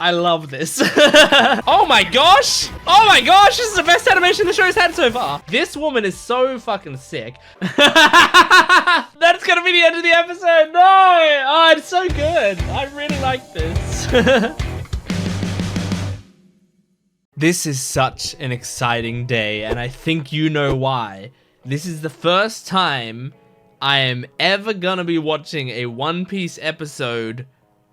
I love this. Oh my gosh! Oh my gosh! This is the best animation the show's had so far. This woman is so fucking sick. That's gonna be the end of the episode. No! Oh, it's so good. I really like this. This is such an exciting day, and I think you know why. This is the first time I am ever gonna be watching a One Piece episode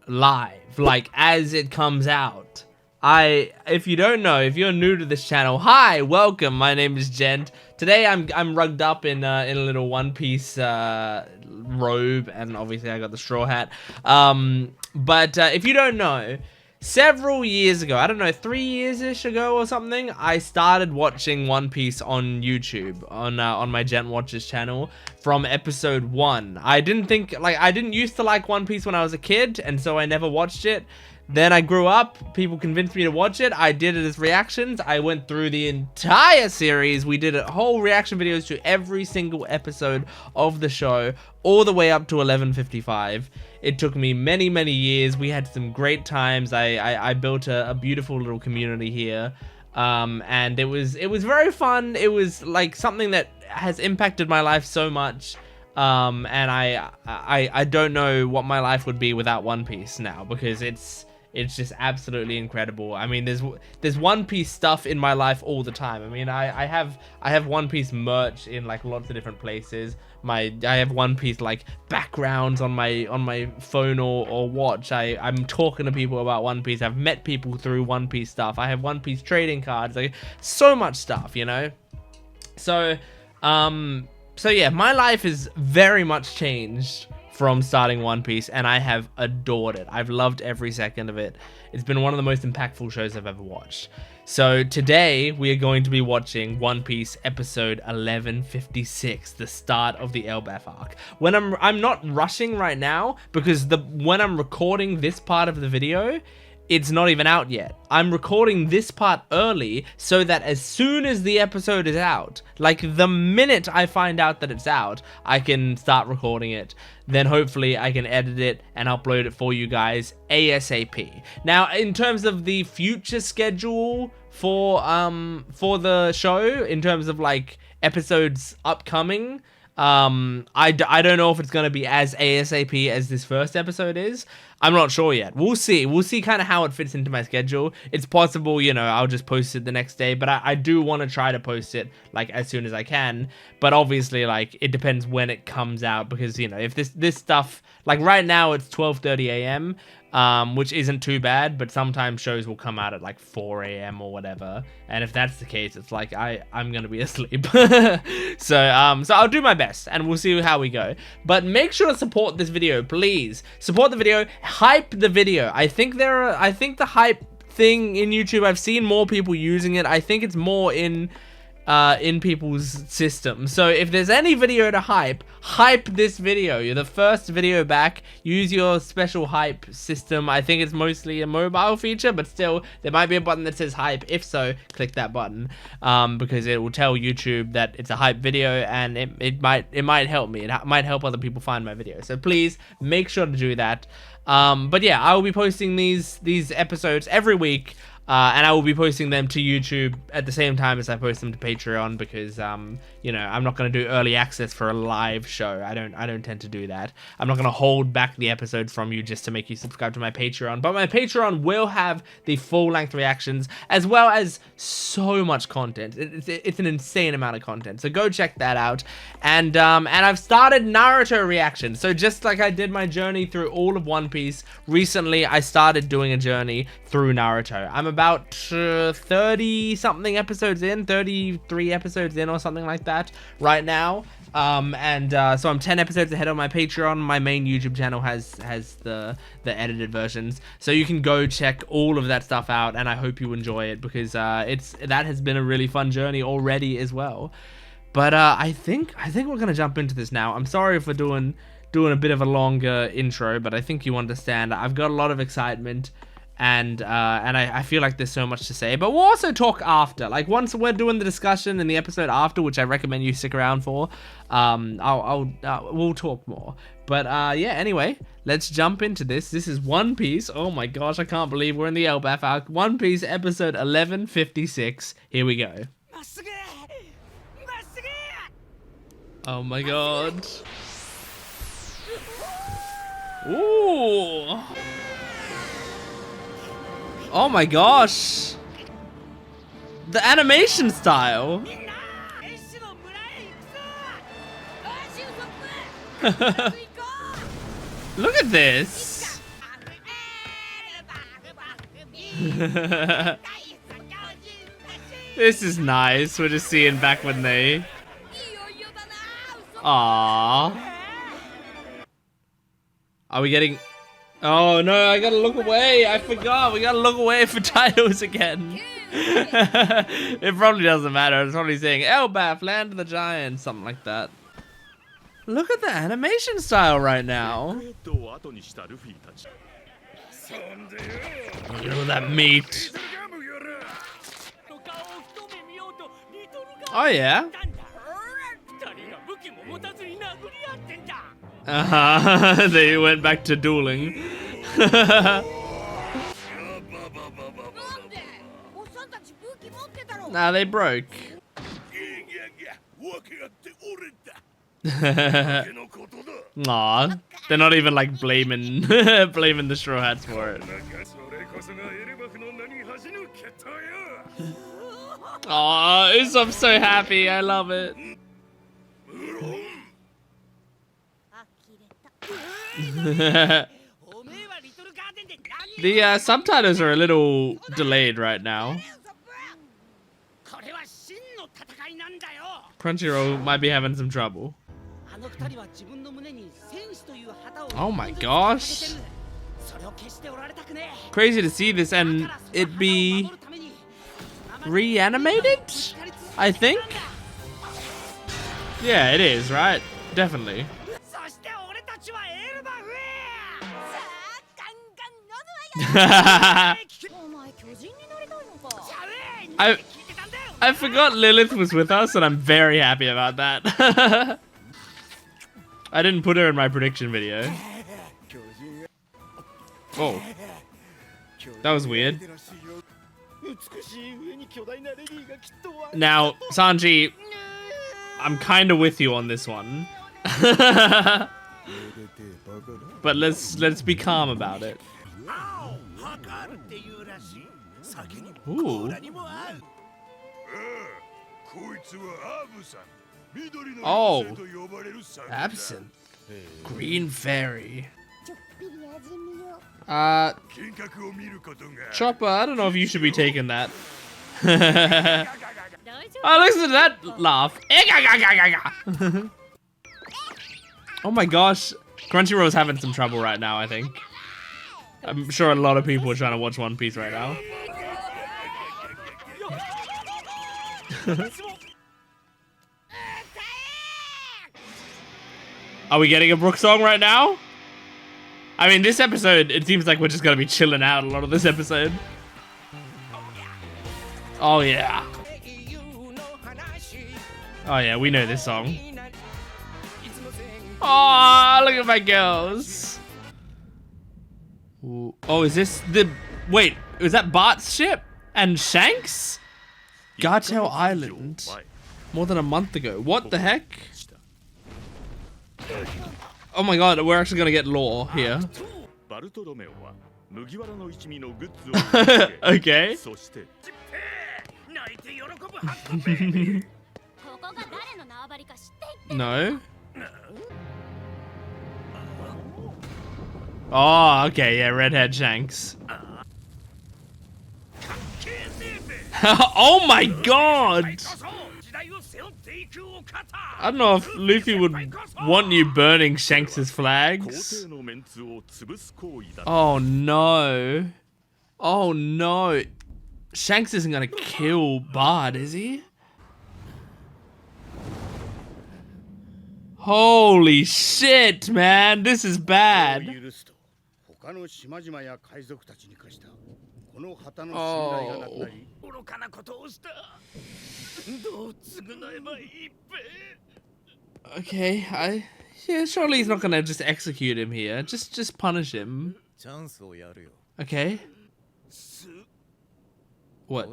live, like as it comes out. If you don't know, if you're new to this channel, hi, welcome. My name is Gent. Today I'm rugged up in a little One Piece robe, and obviously I got the straw hat. But if you don't know, several years ago, I don't know, 3 years-ish ago or something, I started watching One Piece on YouTube, on my Gent Watches channel, from episode 1. I didn't used to like One Piece when I was a kid, and so I never watched it. Then I grew up, people convinced me to watch it, I did it as reactions, I went through the entire series, we did a whole reaction videos to every single episode of the show, all the way up to 1155. It took me many, many years, we had some great times, I built a beautiful little community here, and it was very fun. It was like something that has impacted my life so much. And I don't know what my life would be without One Piece now, because it's just absolutely incredible. I mean, there's One Piece stuff in my life all the time. I mean, I have One Piece merch in like lots of different places. I have One Piece like backgrounds on my phone or watch. I'm talking to people about One Piece. I've met people through One Piece stuff. I have One Piece trading cards. Like so much stuff, you know. So yeah, my life is very much changed from starting One Piece, and I have adored it. I've loved every second of it. It's been one of the most impactful shows I've ever watched. So today we are going to be watching One Piece episode 1156, the start of the Elbaph arc. When I'm not rushing right now, because when I'm recording this part of the video, it's not even out yet. I'm recording this part early so that as soon as the episode is out, like the minute I find out that it's out, I can start recording it. Then hopefully I can edit it and upload it for you guys ASAP. Now, in terms of the future schedule for the show, in terms of like episodes upcoming, I don't know if it's going to be as ASAP as this first episode is. I'm not sure yet. We'll see. We'll see kind of how it fits into my schedule. It's possible, you know, I'll just post it the next day, but I do want to try to post it like as soon as I can. But obviously, like, it depends when it comes out, because, you know, if this stuff, like right now it's 12:30 a.m., which isn't too bad, but sometimes shows will come out at like 4 a.m. or whatever, and if that's the case, it's like I'm gonna be asleep. So I'll do my best, and we'll see how we go. But make sure to support this video, please. Support the video, hype the video. I think the hype thing in YouTube, I've seen more people using it. I think it's more in people's system. So if there's any video to hype this video. You're the first video back. Use your special hype system. I think it's mostly a mobile feature, but still there might be a button that says hype. If so, click that button, because it will tell YouTube that it's a hype video, and it might help me. It might help other people find my video. So please make sure to do that. But yeah, I will be posting these episodes every week. And I will be posting them to YouTube at the same time as I post them to Patreon, because you know, I'm not going to do early access for a live show. I don't tend to do that. I'm not going to hold back the episodes from you just to make you subscribe to my Patreon. But my Patreon will have the full-length reactions, as well as so much content. It's an insane amount of content. So go check that out. And I've started Naruto reactions. So just like I did my journey through all of One Piece, recently I started doing a journey through Naruto. I'm about 30 something episodes in, 33 episodes in or something like that right now. So I'm 10 episodes ahead on my Patreon. My main YouTube channel has the edited versions, so you can go check all of that stuff out, and I hope you enjoy it, because that has been a really fun journey already as well. But I think we're gonna jump into this now. I'm sorry for doing a bit of a longer intro, but I think you understand. I've got a lot of excitement, and I feel like there's so much to say, but we'll also talk after, like once we're doing the discussion in the episode after, which I recommend you stick around for. We'll talk more, but yeah, anyway, let's jump into this. This is One Piece. Oh my gosh, I can't believe we're in the Elbaph arc. One Piece episode 1156. Here we go. Oh my god. Ooh. Oh my gosh. The animation style. Look at this. This is nice. We're just seeing back when they... Aww. Are we getting... Oh no, I gotta look away. I forgot. We gotta look away for titles again. It probably doesn't matter. It's probably saying Elbaph, Land of the Giants, something like that. Look at the animation style right now. Look at that meat. Oh yeah. They went back to dueling. Nah, they broke. Aw, they're not even like blaming blaming the Straw Hats for it. Aw, I'm so happy. I love it. The subtitles are a little delayed right now. Crunchyroll might be having some trouble. Oh my gosh. Crazy to see this and it be reanimated, I think. Yeah, it is, right? Definitely. I forgot Lilith was with us, and I'm very happy about that. I didn't put her in my prediction video. Oh, that was weird. Now, Sanji, I'm kind of with you on this one. But let's be calm about it. Ooh. Oh, absinthe. Green fairy. Chopper, I don't know if you should be taking that. Oh, listen to that laugh. Oh my gosh. Crunchyroll's having some trouble right now, I think. I'm sure a lot of people are trying to watch One Piece right now. Are we getting a Brook song right now? I mean, this episode, it seems like we're just gonna be chilling out a lot of this episode. Oh yeah. Oh yeah, we know this song. Oh, look at my girls. Ooh. Oh, is this the... Wait, is that Bart's ship? And Shanks? Gartel Island. More than a month ago. What the heck? Oh my god, we're actually gonna get lore here. Okay. No. Oh, okay, yeah, redhead Shanks. Oh my god! I don't know if Luffy would want you burning Shanks' flags. Oh no. Oh no. Shanks isn't gonna kill Bart, is he? Holy shit, man. This is bad. Okay, yeah, surely he's not gonna just execute him here. Just punish him. Okay. What?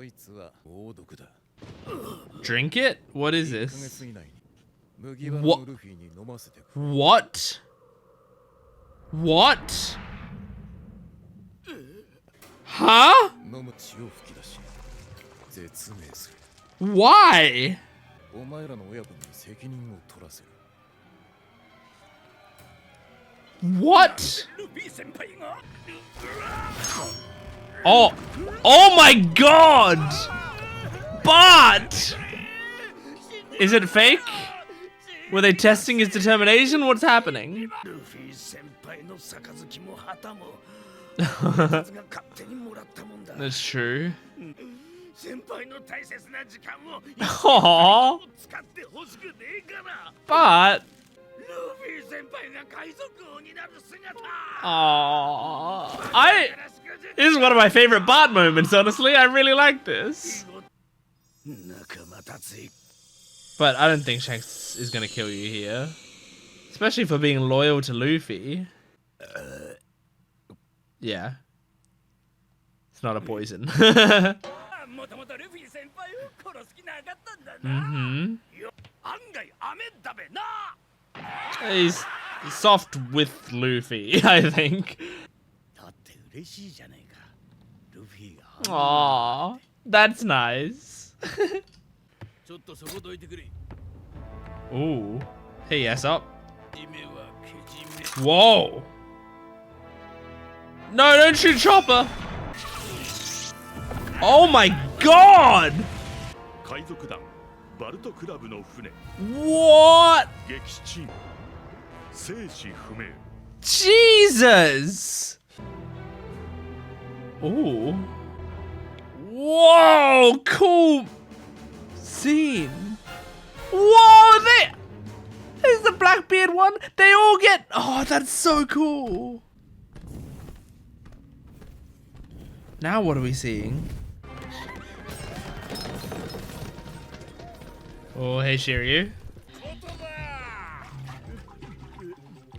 Drink it? What is this? What? What? What? Huh? Why? What? Oh. Oh my god! Bart! Is it fake? Were they testing his determination? What's happening? That's true. Aww. But this is one of my favorite Bart moments, honestly. I really like this. But I don't think Shanks is gonna kill you here. Especially for being loyal to Luffy. Yeah. It's not a poison. Mm-hmm. He's soft with Luffy, I think. Aww, that's nice. Ooh. Hey, yes up. Whoa. No, don't shoot Chopper. Oh my god. What? Jesus. Ooh. Whoa, cool scene. Whoa, there's the Blackbeard one. They all get, oh, that's so cool. Now what are we seeing? Oh, hey Shiryu.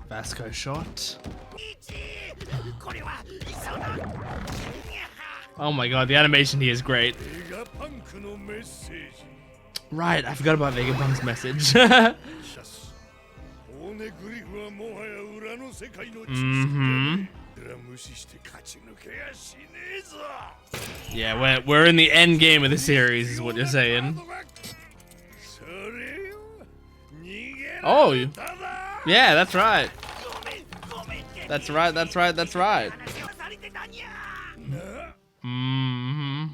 Vasco shot. Oh my god, the animation here is great. Right, I forgot about Vegapunk's message. Mm-hmm. Yeah, we're in the end game of the series, is what you're saying. Oh, yeah, that's right. That's right. Mm-hmm.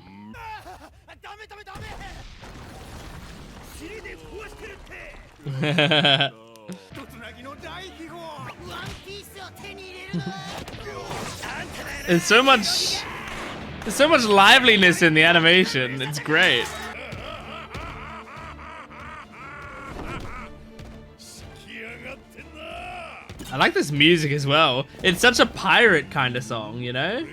There's so much liveliness in the animation. It's great. I like this music as well. It's such a pirate kind of song, you know?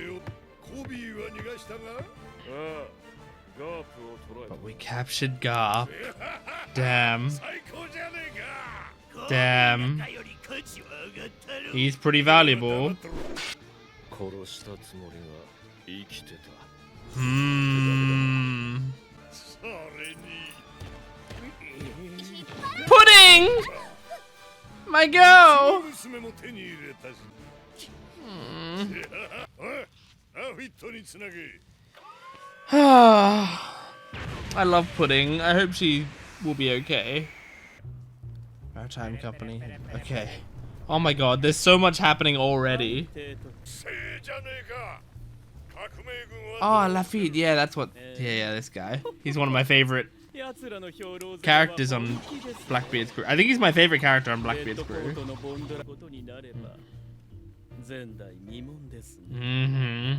But we captured Garp. Damn. Damn. He's pretty valuable. Hmm. Pudding! My girl! I love Pudding. I hope she will be okay. Maritime Company. Okay. Oh my god, there's so much happening already. Oh, Lafitte. Yeah, that's what. Yeah, this guy. He's one of my favorite characters on Blackbeard's crew. I think he's my favorite character on Blackbeard's crew. Mm-hmm.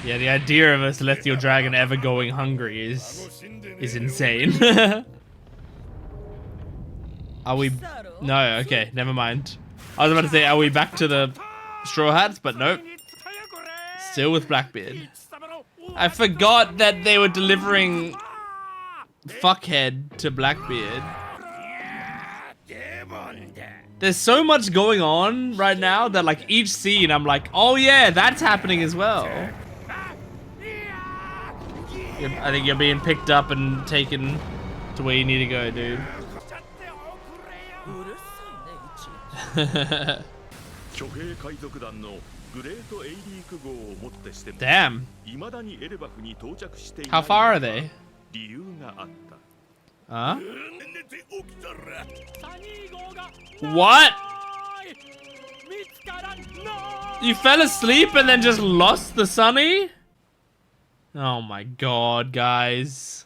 Yeah, the idea of a celestial dragon ever going hungry is insane. Are we? No, okay, never mind. I was about to say, are we back to the Straw Hats, but nope. Still with Blackbeard. I forgot that they were delivering fuckhead to Blackbeard. There's so much going on right now that like each scene I'm like, oh yeah, that's happening as well. I think you're being picked up and taken to where you need to go, dude. Damn. How far are they? Huh? What? You fell asleep and then just lost the Sunny? Oh my god, guys.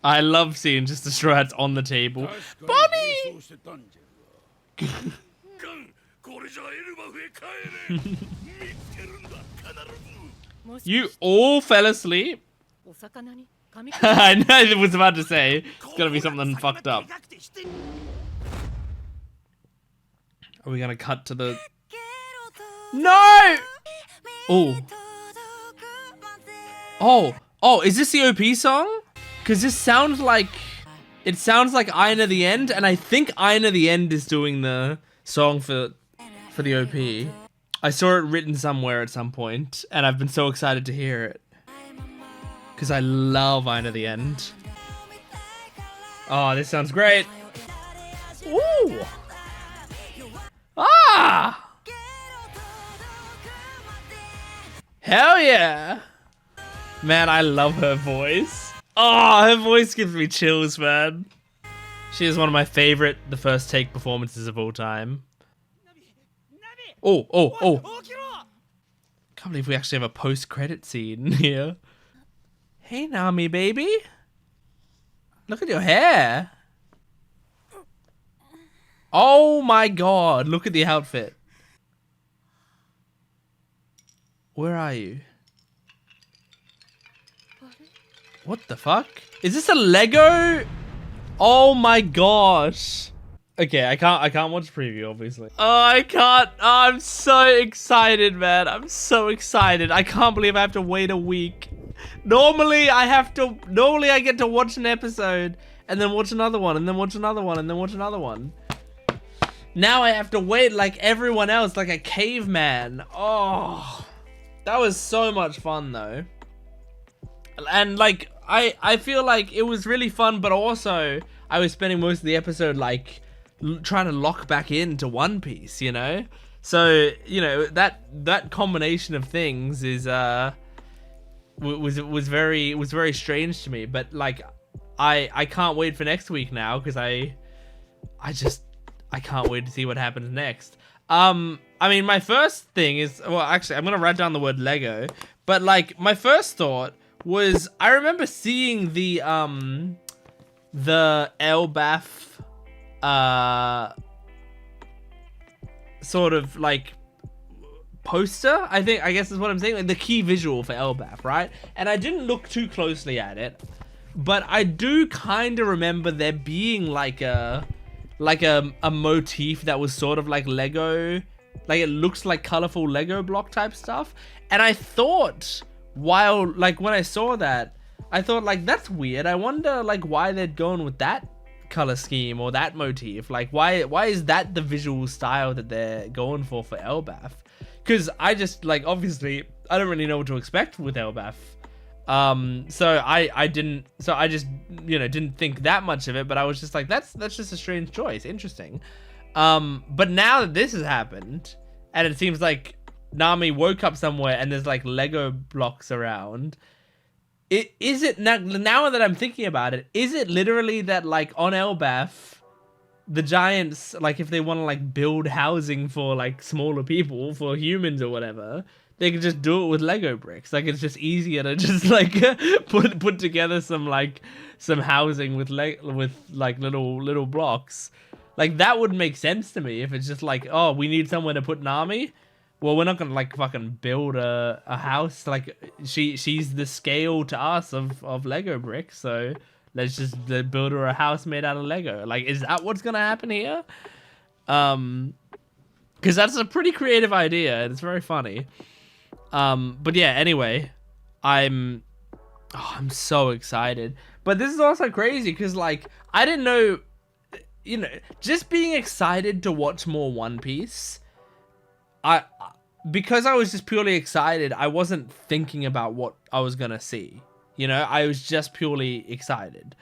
I love seeing just the Straw Hats on the table. Bonnie! You all fell asleep? I know, I was about to say, it's gonna be something fucked up. Are we gonna cut to the... No! Oh. Oh, is this the OP song? Because this sounds like... It sounds like Iron at the End, and I think Iron at the End is doing the song for the OP. I saw it written somewhere at some point, and I've been so excited to hear it. Because I love Iron at the End. Oh, this sounds great. Ooh! Ah! Hell yeah! Man, I love her voice. Oh, her voice gives me chills, man. She is one of my favorite The First Take performances of all time. Oh. Can't believe we actually have a post-credit scene here. Hey, Nami, baby. Look at your hair. Oh my god, look at the outfit. Where are you? What the fuck? Is this a Lego? Oh my gosh. Okay, I can't watch preview, obviously. Oh, I can't. Oh, I'm so excited, man. I'm so excited. I can't believe I have to wait a week. Normally I get to watch an episode and then watch another one and then watch another one and then watch another one. Now I have to wait like everyone else, like a caveman. Oh, that was so much fun though. And like, I feel like it was really fun, but also I was spending most of the episode like trying to lock back into One Piece, you know? So, you know, that combination of things is was very strange to me, but like I can't wait for next week now because I can't wait to see what happens next. I mean, my first thing is, well, actually, I'm gonna write down the word Lego, but like my first thought was I remember seeing the Elbaph sort of like poster, I guess is what I'm saying, like the key visual for Elbaph, right? And I didn't look too closely at it, but I do kind of remember there being like a motif that was sort of like Lego, like it looks like colorful Lego block type stuff. And I thought, while like when I saw that, I thought like that's weird. I wonder like why they're going with that color scheme or that motif. Like why is that the visual style that they're going for Elbaph? Because I just like, obviously I don't really know what to expect with Elbaph. So I just, you know, didn't think that much of it, but I was just like, that's just a strange choice. Interesting. But now that this has happened and it seems like Nami woke up somewhere and there's like Lego blocks around, is it now that I'm thinking about it, is it literally that like on Elbaph, the giants, like if they want to like build housing for like smaller people, for humans or whatever, they can just do it with Lego bricks. Like it's just easier to just like put together some housing with like little blocks. Like that would make sense to me if it's just like, oh, we need somewhere to put Nami. Well, we're not gonna like fucking build a house. Like she's the scale to us of Lego bricks. So let's just build her a house made out of Lego. Like, is that what's gonna happen here? because that's a pretty creative idea and it's very funny. But yeah, anyway, I'm so excited. But this is also crazy because, like, I didn't know, you know, just being excited to watch more One Piece. Because I was just purely excited, I wasn't thinking about what I was gonna see. You know, I was just purely excited.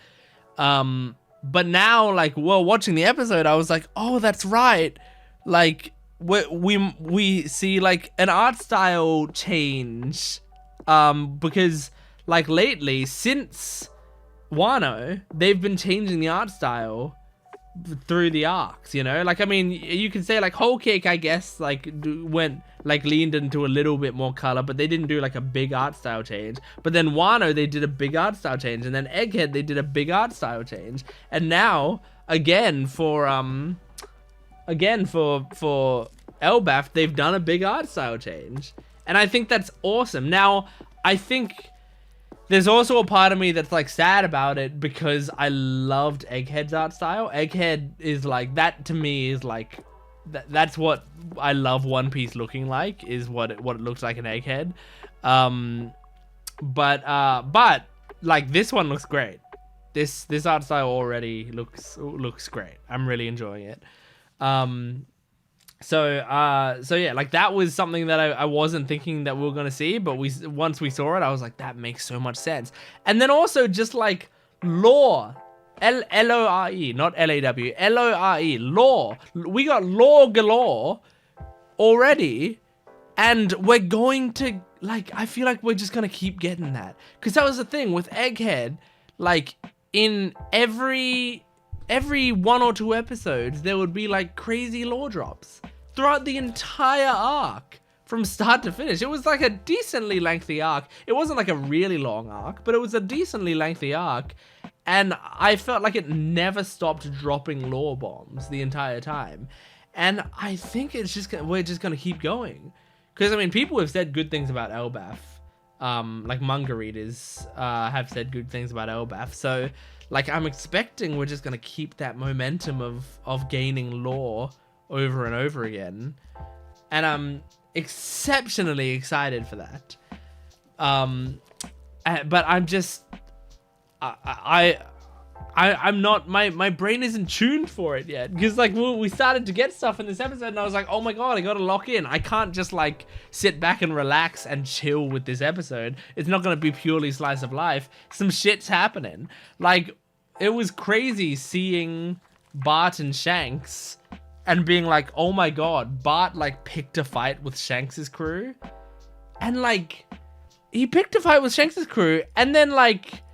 But now, like, well, watching the episode, I was like, oh, that's right. Like, we see, like, an art style change. Because, like, lately, since Wano, they've been changing the art style through the arcs, you know? Like, I mean, you can say, like, Whole Cake, I guess, like, leaned into a little bit more color, but they didn't do, like, a big art style change. But then Wano, they did a big art style change, and then Egghead, they did a big art style change. And now, again, for Elbaph, they've done a big art style change. And I think that's awesome. Now, I think there's also a part of me that's, like, sad about it because I loved Egghead's art style. Egghead is, like, that to me is, like, that's what I love One Piece looking like, is what it looks like in Egghead. But like, this one looks great. This art style already looks great. I'm really enjoying it. So yeah, like, that was something that I wasn't thinking that we were gonna see, but once we saw it, I was like, that makes so much sense. And then also just, like, lore, L-O-R-E, not L-A-W, L-O-R-E, lore. We got lore galore already, and we're going to, like, I feel like we're just gonna keep getting that, because that was the thing with Egghead. Like, in every 1 or 2 episodes, there would be, like, crazy lore drops throughout the entire arc from start to finish. It was, like, a decently lengthy arc. It wasn't, like, a really long arc, but it was a decently lengthy arc. And I felt like it never stopped dropping lore bombs the entire time. And I think it's just we're just going to keep going. Because, I mean, people have said good things about Elbaph. Like, manga readers have said good things about Elbaph. So, like, I'm expecting we're just going to keep that momentum of gaining lore over and over again. And I'm exceptionally excited for that. But I'm just... I'm not, my brain isn't tuned for it yet, because, like, we started to get stuff in this episode and I was like, oh my god, I gotta lock in. I can't just, like, sit back and relax and chill with this episode. It's not gonna be purely slice of life. Some shit's happening. Like, it was crazy seeing Bart and Shanks and being like, oh my god, Bart, like, picked a fight with Shanks's crew, and, like, he picked a fight with Shanks's crew, and then, like,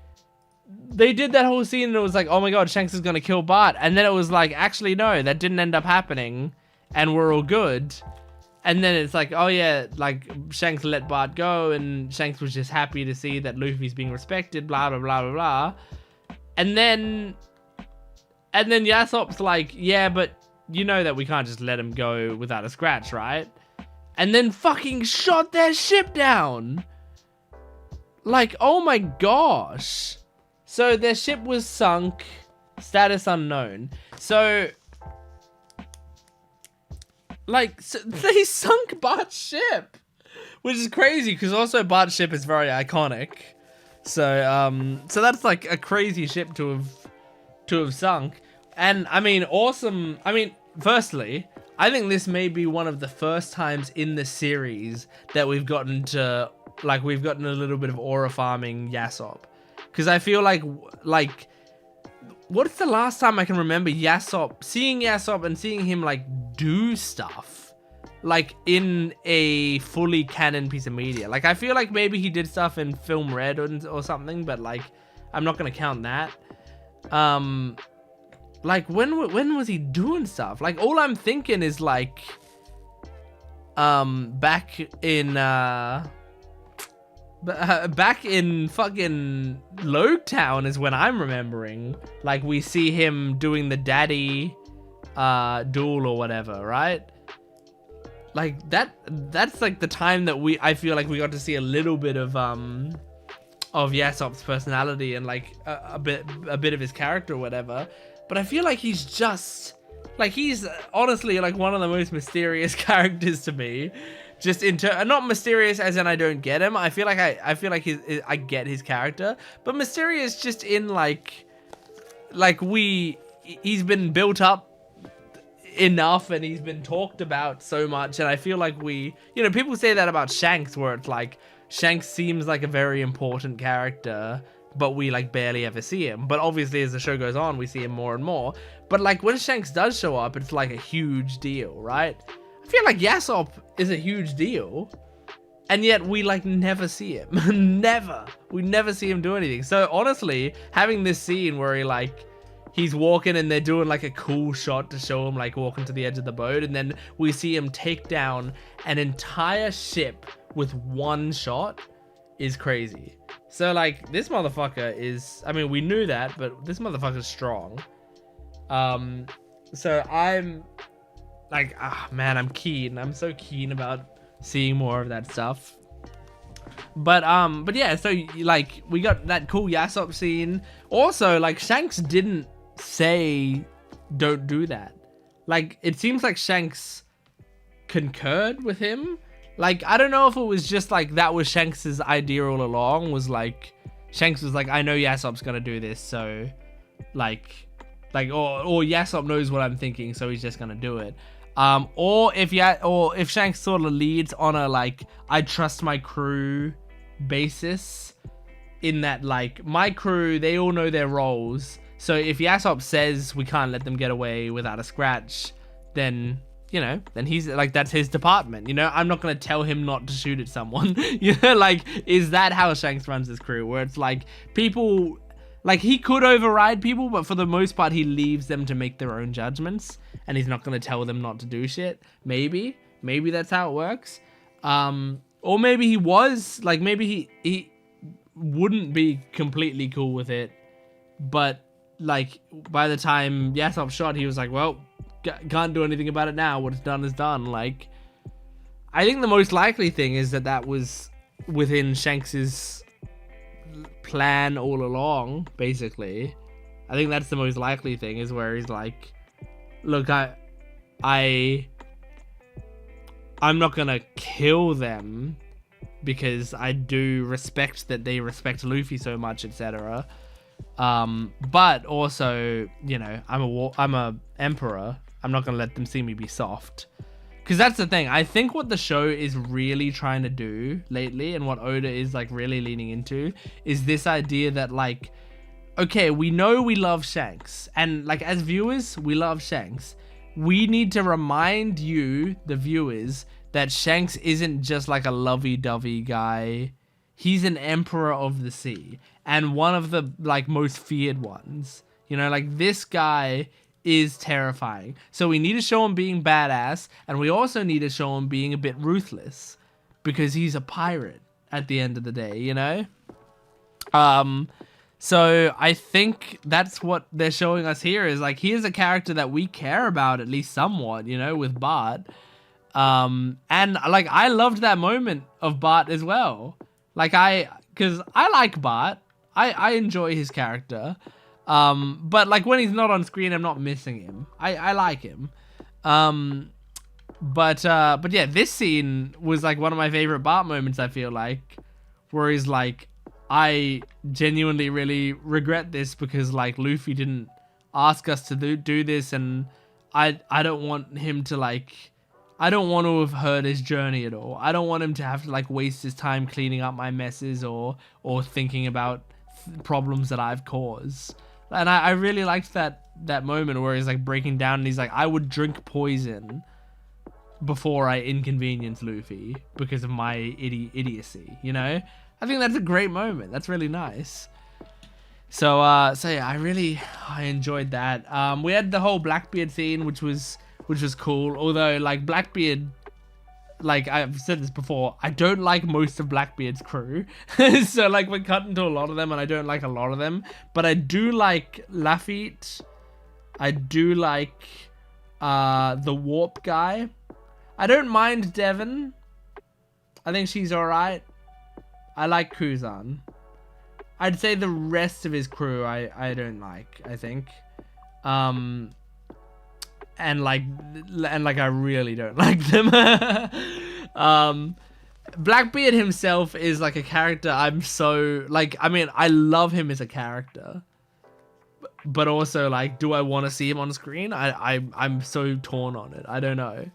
they did that whole scene and it was like, oh my god, Shanks is gonna kill Bart. And then it was like, actually, no, that didn't end up happening. And we're all good. And then it's like, oh yeah, like, Shanks let Bart go and Shanks was just happy to see that Luffy's being respected, blah, blah, blah, blah, blah. And then Yasop's like, yeah, but you know that we can't just let him go without a scratch, right? And then fucking shot their ship down. Like, oh my gosh. So their ship was sunk, status unknown. So, like, so they sunk Bart's ship, which is crazy because also Bart's ship is very iconic. So, so that's, like, a crazy ship to have sunk. And I mean, awesome. I mean, firstly, I think this may be one of the first times in the series that we've gotten to, like, we've gotten a little bit of aura farming Yasop. Because I feel like, what's the last time I can remember seeing Yasop and seeing him, like, do stuff, like, in a fully canon piece of media? Like, I feel like maybe he did stuff in Film Red or something, but, like, I'm not gonna count that. Like, when was he doing stuff? Like, all I'm thinking is, like, back in fucking Logetown is when I'm remembering. Like, we see him doing the daddy duel or whatever, right? Like, that's like the time that I feel like we got to see a little bit of Yasop's personality and, like, a bit of his character or whatever. But I feel like he's just Like, he's honestly like one of the most mysterious characters to me. Just not mysterious as in I don't get him. I feel like I get his character, but mysterious just in he's been built up enough and he's been talked about so much, and I feel like people say that about Shanks, where it's like Shanks seems like a very important character, but we like barely ever see him. But obviously as the show goes on, we see him more and more. But like when Shanks does show up, it's like a huge deal, right? I feel like Yasop is a huge deal, and yet we like never see him. We never see him do anything. So honestly, having this scene where he's walking and they're doing like a cool shot to show him like walking to the edge of the boat, and then we see him take down an entire ship with one shot is crazy. So like this motherfucker is, I mean, we knew that, but this motherfucker's strong. So I'm like, man, I'm keen. I'm so keen about seeing more of that stuff. But yeah, so like we got that cool Yasop scene. Also, like Shanks didn't say don't do that. Like it seems like Shanks concurred with him. Like I don't know if it was just like that was Shanks's idea all along, was like Shanks was like, I know Yasop's gonna do this, so or Yasop knows what I'm thinking, so he's just gonna do it. Or if Shanks sort of leads on a like I trust my crew basis, in that like my crew, they all know their roles. So if Yasop says we can't let them get away without a scratch, then then he's like, that's his department. I'm not gonna tell him not to shoot at someone. Like, is that how Shanks runs his crew? Where it's like people, like he could override people, but for the most part he leaves them to make their own judgments, and he's not gonna tell them not to do shit. Maybe that's how it works. Or maybe he was like, maybe he wouldn't be completely cool with it, but like by the time Yasop shot, he was like, well, can't do anything about it now. What's done is done. Like, I think the most likely thing is that was within Shanks's plan all along, basically. I think that's the most likely thing, is where he's like, look, I'm not gonna kill them because I do respect that they respect Luffy so much, etc. But also, I'm a emperor. I'm not gonna let them see me be soft. Because that's the thing. I think what the show is really trying to do lately, and what Oda is like really leaning into, is this idea that like, okay, we know we love Shanks, and like as viewers, we love Shanks. We need to remind you, the viewers, that Shanks isn't just like a lovey-dovey guy. He's an emperor of the sea, and one of the like most feared ones. Like this guy is terrifying. So we need to show him being badass, and we also need to show him being a bit ruthless, because he's a pirate at the end of the day, So I think that's what they're showing us here, is like, here's a character that we care about at least somewhat, with Bart. And like, I loved that moment of Bart as well. Like because I like Bart. I enjoy his character. But like when he's not on screen, I'm not missing him. I like him. But yeah, this scene was like one of my favorite Bart moments, I feel like, where he's like, I genuinely really regret this, because like Luffy didn't ask us to do this, and I don't want him to like, I don't want to have hurt his journey at all. I don't want him to have to like waste his time cleaning up my messes or thinking about problems that I've caused. And I really liked that moment where he's like breaking down, and he's like, I would drink poison before I inconvenience Luffy because of my idiocy, I think that's a great moment. That's really nice. So yeah, I enjoyed that. We had the whole Blackbeard scene, which was cool. Although like Blackbeard, like I've said this before, I don't like most of Blackbeard's crew. So like we're cut into a lot of them, and I don't like a lot of them. But I do like Lafitte. I do like the Warp guy. I don't mind Devon. I think she's alright. I like Kuzan. I'd say the rest of his crew I don't like, I think. and like I really don't like them. Blackbeard himself is like a character I'm so like, I mean, I love him as a character, but also like, do I want to see him on screen? I'm so torn on it. I don't know.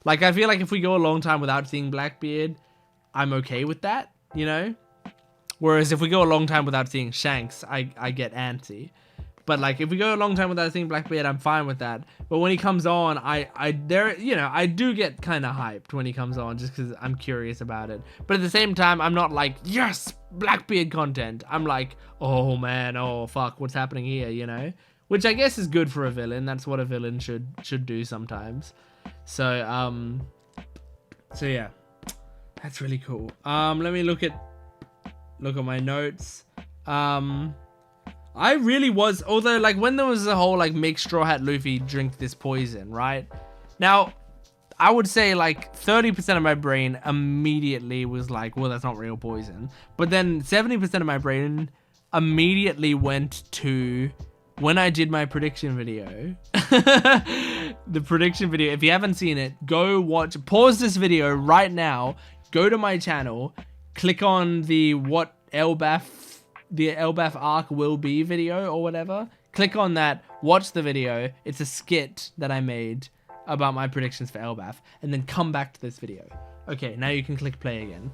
Like, I feel like if we go a long time without seeing Blackbeard, I'm okay with that, you know? Whereas if we go a long time without seeing Shanks, I get antsy. But like, if we go a long time without seeing Blackbeard, I'm fine with that. But when he comes on, I do get kind of hyped when he comes on, just because I'm curious about it. But at the same time, I'm not like, yes, Blackbeard content. I'm like, oh man, oh fuck, what's happening here, you know? Which I guess is good for a villain. That's what a villain should do sometimes. So yeah, that's really cool. Let me look at my notes. I really was, although like when there was a whole like make Straw Hat Luffy drink this poison, right? Now, I would say like 30% of my brain immediately was like, well, that's not real poison. But then 70% of my brain immediately went to when I did my prediction video. The prediction video, if you haven't seen it, go watch, pause this video right now, go to my channel, click on the what Elbaph arc will be video or whatever. Click on that, watch the video. It's a skit that I made about my predictions for Elbaph, and then come back to this video. Okay, now you can click play again.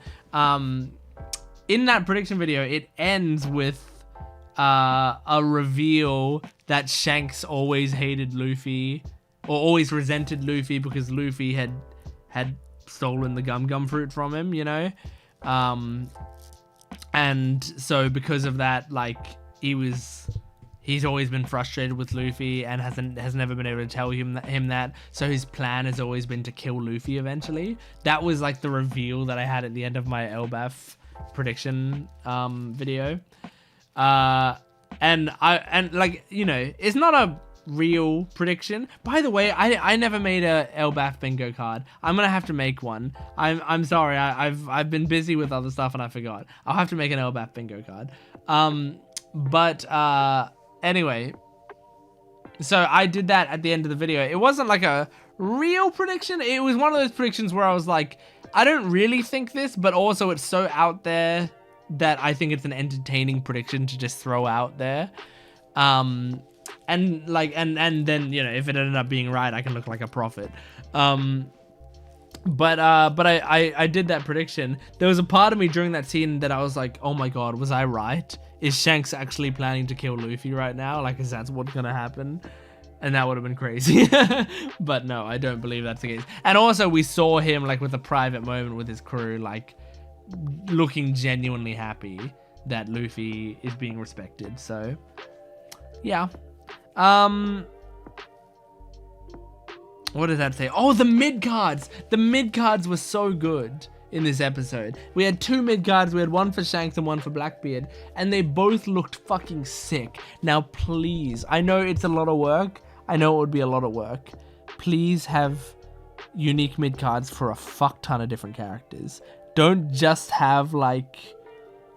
In that prediction video, it ends with a reveal that Shanks always hated Luffy, or always resented Luffy because Luffy had stolen the gum fruit from him, you know? And so because of that, like, he's always been frustrated with Luffy and has never been able to tell him that. So his plan has always been to kill Luffy eventually. That was like the reveal that I had at the end of my Elbaph prediction video. And like, you know, it's not a real prediction. By the way, I never made a Elbaph bingo card. I'm gonna have to make one. I'm sorry, I've been busy with other stuff and I forgot. I'll have to make an Elbaph bingo card. Anyway, so I did that at the end of the video. It wasn't like a real prediction. It was one of those predictions where I was like, I don't really think this, but also it's so out there that I think it's an entertaining prediction to just throw out there. And like, and then, you know, if it ended up being right, I can look like a prophet. But I did that prediction. There was a part of me during that scene that I was like, oh my god, was I right? Is Shanks actually planning to kill Luffy right now? Like, is that what's gonna happen? And that would have been crazy. But no, I don't believe that's the case. And also we saw him like with a private moment with his crew, like looking genuinely happy that Luffy is being respected. So yeah. What did that say? Oh, the mid cards. The mid cards were so good in this episode. We had 2 mid cards. We had one for Shanks and one for Blackbeard, and they both looked fucking sick. Now, please, I know it's a lot of work. I know it would be a lot of work. Please have unique mid cards for a fuck ton of different characters. Don't just have like,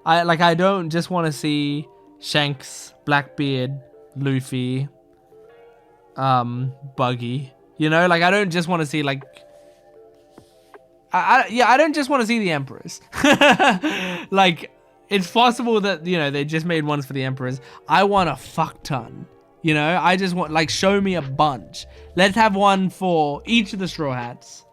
I don't just want to see Shanks, Blackbeard, Luffy, Buggy, you know, like I don't just want to see like, I don't just want to see the Emperors. Like, it's possible that, you know, they just made ones for the Emperors. I want a fuck ton, you know, I just want, like, show me a bunch. Let's have one for each of the Straw Hats,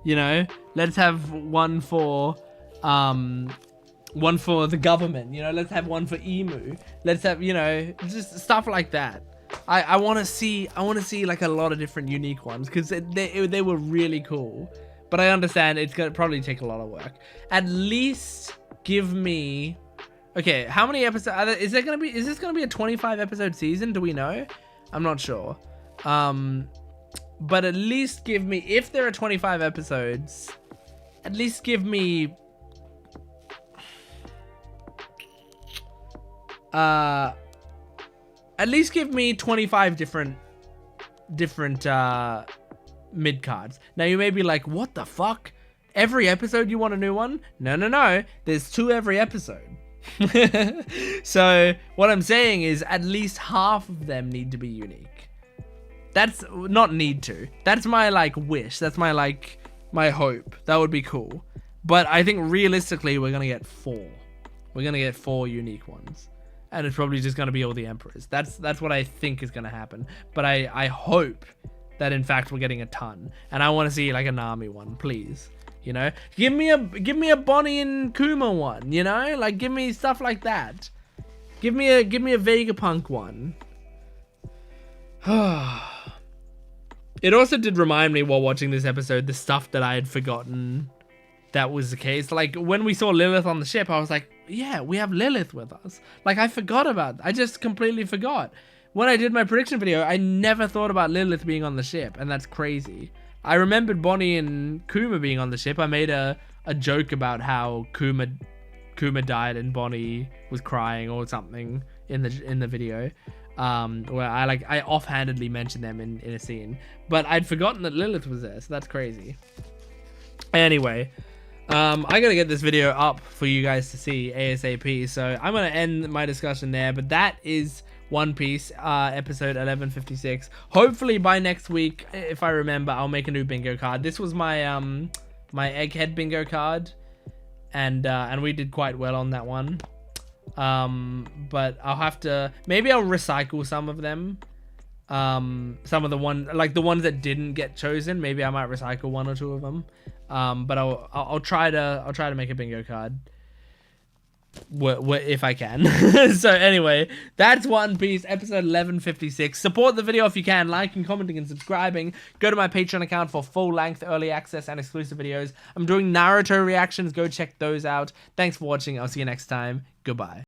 you know, let's have one for the government, you know, let's have one for Emu, let's have, you know, just stuff like that. I want to see like a lot of different unique ones, because they were really cool. But I understand it's gonna probably take a lot of work. At least give me, okay, how many episodes is this gonna be a 25 episode season? Do we know? I'm not sure. But at least give me, if there are 25 episodes, at least give me at least give me 25 different mid cards. Now you may be like, what the fuck? Every episode you want a new one? No. There's 2 every episode. So what I'm saying is at least half of them need to be unique. That's not need to. That's my like wish. That's my like my hope. That would be cool. But I think realistically we're gonna get 4. We're gonna get 4 unique ones. And it's probably just gonna be all the emperors. That's what I think is gonna happen. But I hope that in fact we're getting a ton. And I want to see like a Nami one, please. You know? Give me a Bonnie and Kuma one, you know? Like give me stuff like that. Give me a Vegapunk one. It also did remind me while watching this episode the stuff that I had forgotten that was the case. Like when we saw Lilith on the ship, I was like, yeah, we have Lilith with us. Like I forgot about it. I just completely forgot. When I did my prediction video, I never thought about Lilith being on the ship, and that's crazy. I remembered Bonnie and Kuma being on the ship. I made a joke about how Kuma died and Bonnie was crying or something in the video. Where I offhandedly mentioned them in a scene, but I'd forgotten that Lilith was there, so that's crazy. Anyway, I gotta get this video up for you guys to see ASAP, so I'm gonna end my discussion there. But that is One Piece episode 1156. Hopefully by next week, if I remember, I'll make a new bingo card. This was my my Egghead bingo card, and we did quite well on that one. But I'll have to, maybe I'll recycle some of them. Some of the ones that didn't get chosen, maybe I might recycle 1 or 2 of them. But I'll try to make a bingo card if I can. So anyway, that's One Piece episode 1156. Support the video if you can, liking, commenting, and subscribing. Go to my Patreon account for full-length early access and exclusive videos. I'm doing Naruto reactions. Go check those out. Thanks for watching. I'll see you next time. Goodbye.